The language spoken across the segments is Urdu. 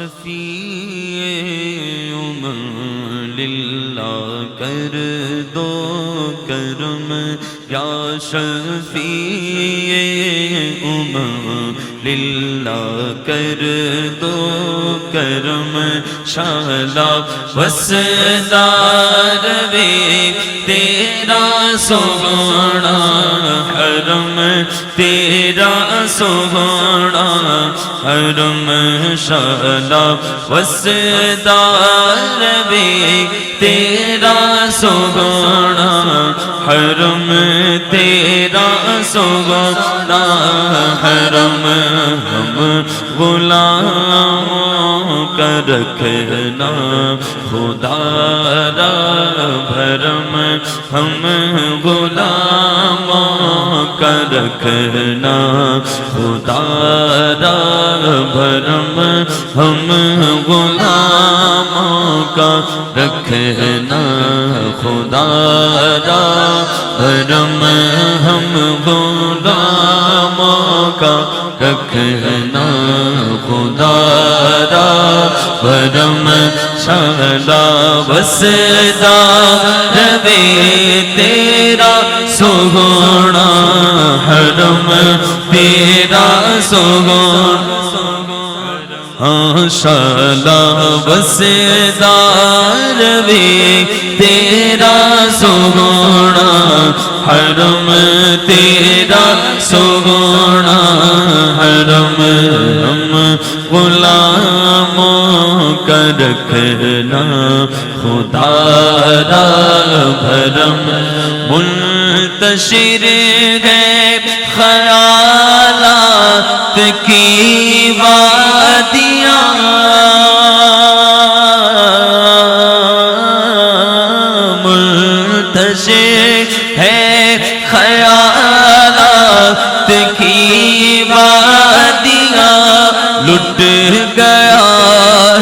شفیع من للہ کر دو کرم یا شفیع من للہ کر دو کرم شالا وسدار وے تیرا سونا حرم تیرا سونا حرم شالا وسدار وے تیرا سونا حرم تیرا سونا حرم ہم غلاموں کا رکھنا خدا را بھرم ہم غلاموں کا رکھنا خدا را بھرم ہم غلاموں کا رکھنا خدا را بھرم ہم غلاموں کا رکھنا خدا را بھرم شالا وسدار وے تیرا سونا حرم تیرا سونا شالا وسدار وے تیرا سونا حرم تیرا سونا حرم ہم غلاموں کا رکھنا خدا را بھرم منتشر ہے خیالات کی وادیاں منتشر ہے خیالات کی وادیاں لٹ گیا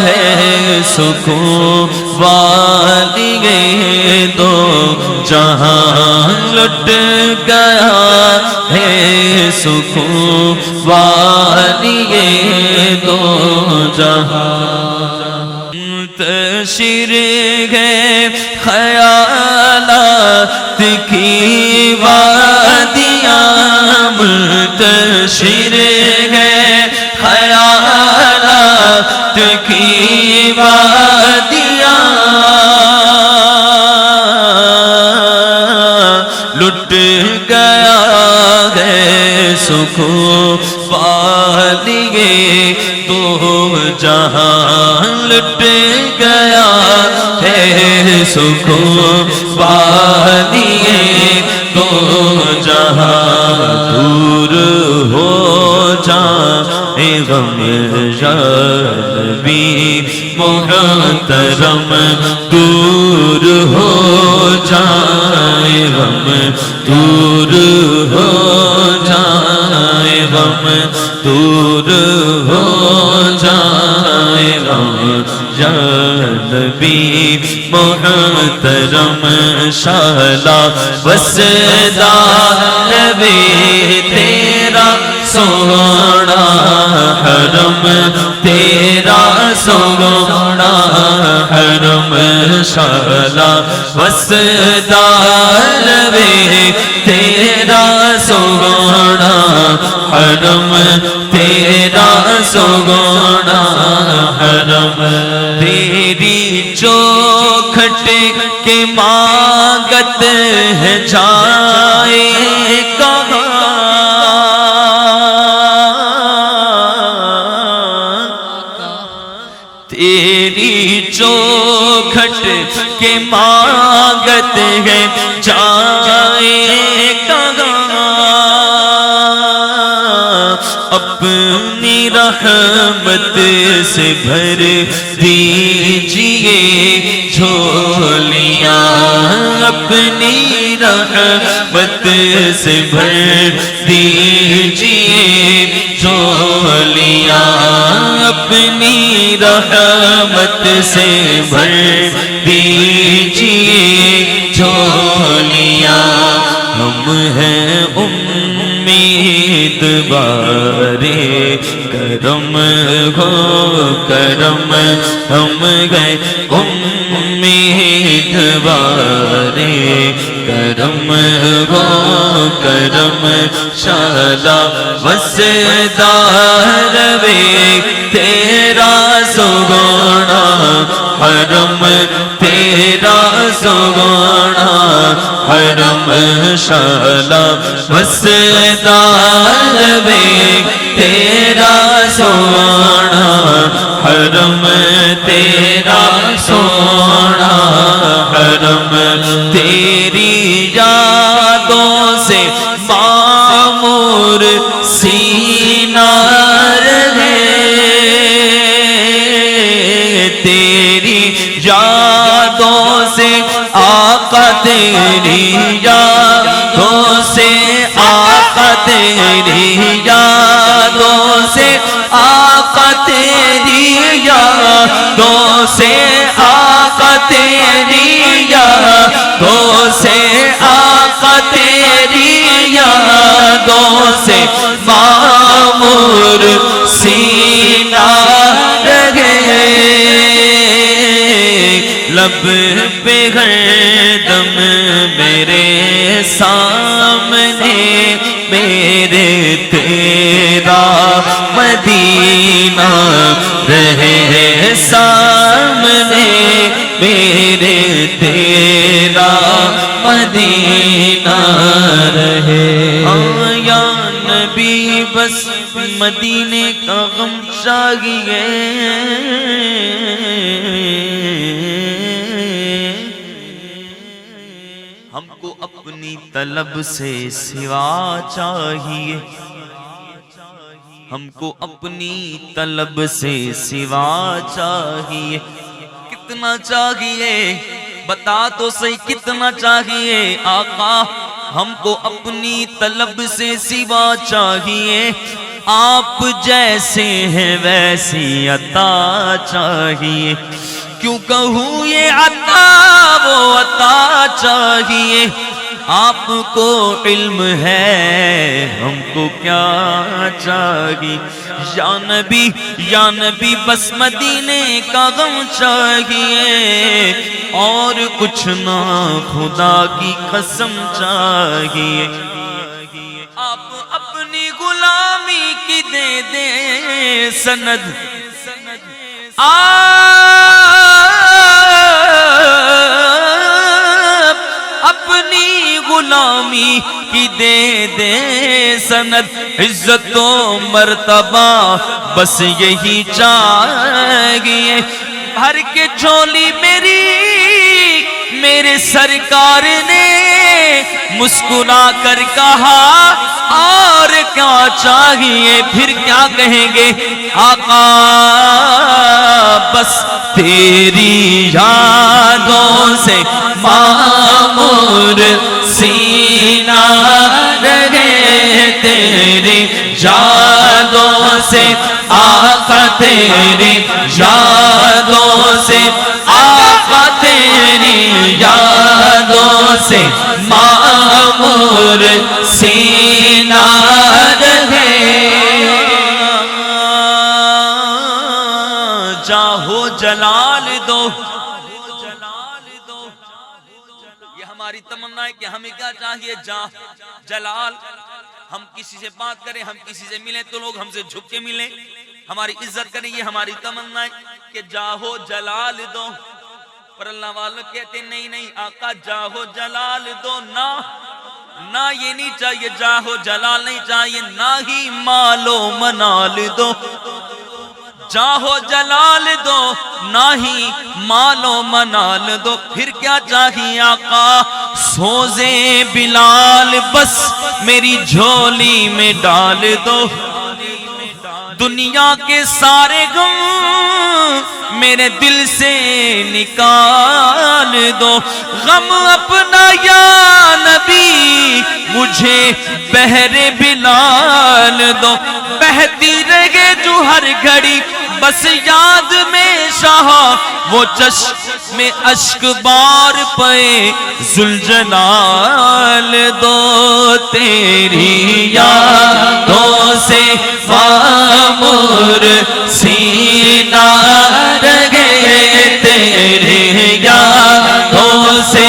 ہے سکون والی دو جہاں لٹ گیا ہے سکون والی دو جہاں منتشر ہے خیالات کی وادیاں منتشر ہے خیالات کی وادیاں لٹ گیا ہے سکون والی تو جہاں لٹ گیا ہے سکون والی تو جہاں دور ہو جائے غم یا نبی محترم دور ہو جائے غم دور ہو جائے غم دور ہو جائے غم یا نبی محترم شالا وسدار وے تیرا سونا حرم تیرا سونا حرم شالا وسدار وے تیرا سونا حرم تیرا سونا حرم تیری چوکھٹ کے مانگت ہے جائے کہاں تیری چوکھٹ کے مانگت ہے جائے کہاں اپنی رحمت سے بھر دیجئے جھولیاں اپنی رحمت سے بھر دیجئے جھولیاں اپنی رحمت سے بھر دیجئے جھولیاں ہم ہیں امید بارے کرم ہو کرم ہم گئے امیدوارے کرم ہو کرم شالا وسدار وے تیرا سگونا حرم تیرا سگونا حرم شالا وسدار وے تیرا سونا حرم تیرا سونا حرم تیری یادوں سے معمور سینہ رہے تیری یادوں سے آقا تیری یادوں سے آقا تیری یادوں سے آقا تیری یادوں سے آقا تیری یادوں سے آقا تیری یادوں سے معمور سینہ رہے لب پہ ہردم میرے سامنے میرے تیرا مدینہ رہے سامنے میرے تیرا مدینہ رہے یا نبی بس مدینے کا غم چاہیے ہم کو اپنی طلب سے سوا چاہیے ہم کو اپنی طلب سے سوا چاہیے کتنا چاہیے بتا تو صحیح کتنا چاہیے آقا ہم کو اپنی طلب سے سوا چاہیے آپ جیسے ہیں ویسی عطا چاہیے کیوں کہوں یہ عطا وہ عطا چاہیے آپ کو علم ہے ہم کو کیا چاہیے یا نبی بس مدینے کا غم چاہیے اور کچھ نہ خدا کی قسم چاہیے آپ اپنی غلامی کی دے دیں سند اپنی غلامی کی دے دے سند عزت و مرتبہ بس یہی چاہیے بھر کے جھولی میرے سرکار نے مسکرا کر کہا اور کیا چاہیے پھر کیا کہیں گے آقا بس تیری یادوں سے معمور سینہ رہے تیری یادوں سے آقا تیری یادوں سے آقا تیری یادوں سے معمور سینہ رہے جاہو جلال دو یہ ہماری تمنا ہے کہ ہمیں کیا چاہیے جلال ہم کسی سے بات کریں ہم کسی سے ملیں تو لوگ ہم سے جھک کے ملیں ہماری عزت کریں یہ ہماری تمنا ہے کہ جاہو جلال دو پر اللہ والوں کہتے نہیں آقا جاہو جلال دو نہ یہ نہیں چاہیے جاہو جلال نہیں چاہیے نہ ہی مالو منال دو جاہو جلال دو نہ ہی مالو منال دو پھر کیا چاہیے آقا سوزے بلال بس میری جھولی میں ڈال دو دنیا کے سارے غم میرے دل سے نکال دو غم اپنا یا نبی مجھے بہر بلال دو بہتی رہے جو ہر گھڑی بس یاد میں شاہ وہ چشم اشک بار پے ذوالجلال دو تیری یادوں سے معمور سینہ رہے تیری یادوں سے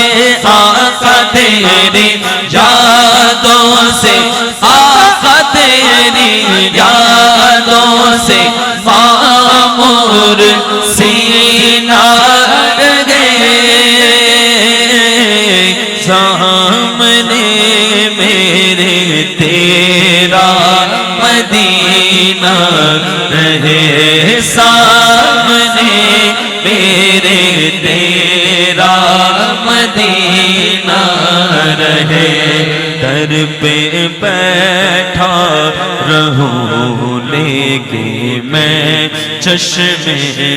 آقا تیری یادوں سے آقا تیری یادوں سے معمور سینہ رہے سامنے میرے تیرا مدینہ رہے سامنے میرے تیرا مدینہ رہے در پہ بیٹھا رہوں لیکن میں چشم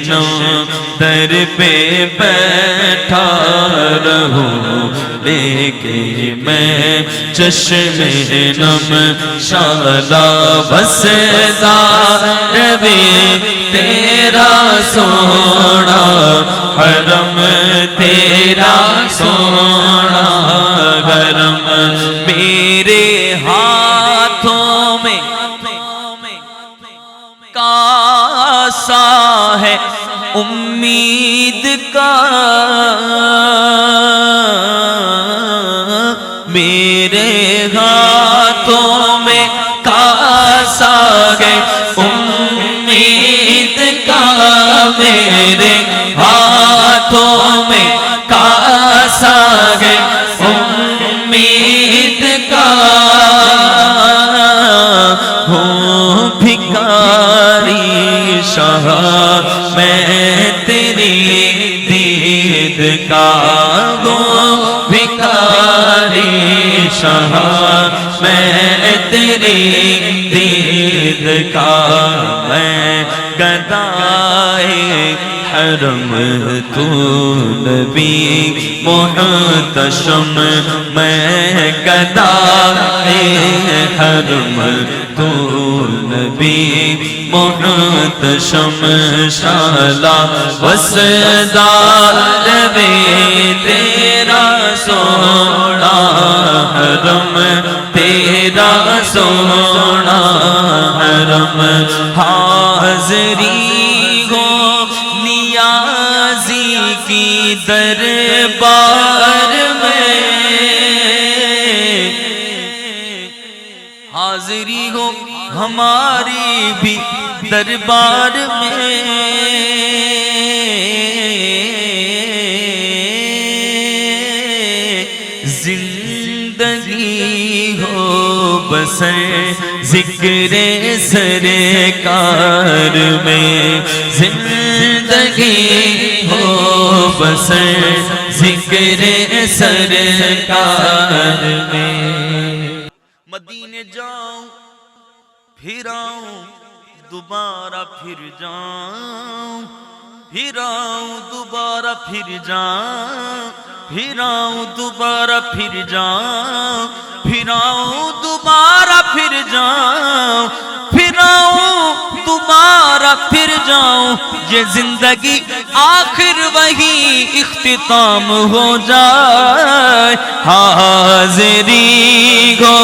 نم در پہ بیٹھا رہوں لیکن میں چشم نم شالا بسدار بھی تیرا سونا حرم تیرا سونا گرم میرے ہاتھوں میں کاسا ہے امید کا میرے ہاتھوں میں کاسا ہے امید کا میرے ہاتھوں میں کاسا ہے امید کا ہوں بھکاری شاہ میں تیری دید کا ہوں بھکاری شاہ میں تیری دید کا میں گدائے حرم تو نبی محتشم میں گدائے حرم تو نبی محتشم شالا وسدار بھی تیرا سونا حرم تیرا سونا حرم حاضری ہو نیازی کی دربار میں حاضری ہو ہماری بھی دربار میں زندگی ہو بسر ذکر سرکار میں زندگی ہو بسر ذکر سرکار میں مدینے جاؤں پھر آؤں دوبارہ پھر جاؤں پھر آؤں دوبارہ پھر جاؤں پھر آؤں دوبارہ پھر جاؤں پھر آؤں دوبارہ پھر جاؤں پھر آؤں دوبارہ پھر جاؤں یہ زندگی آخر وہی اختتام ہو جائے حاضری ہو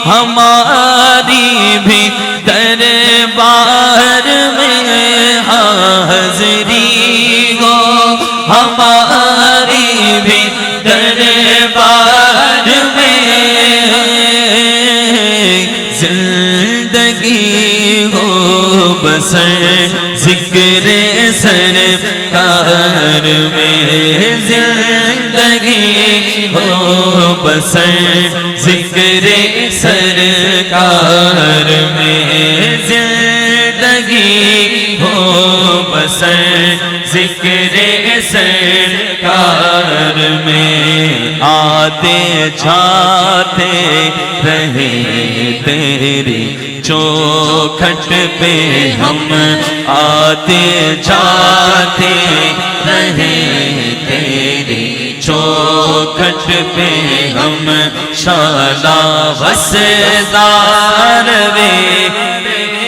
ہماری بھی دربار میں حاضری ہو ہماری بھی دربار میں زندگی ہو بسر ذکر سرکار میں زندگی ہو بسر ذکر سرکار میں زندگی ہو بسر ذکر سرکار میں آتے جاتے رہے تیری چوکھٹ پہ ہم آتے جاتے رہے تیری چوکھٹ پہ ہم شالا وسدار وے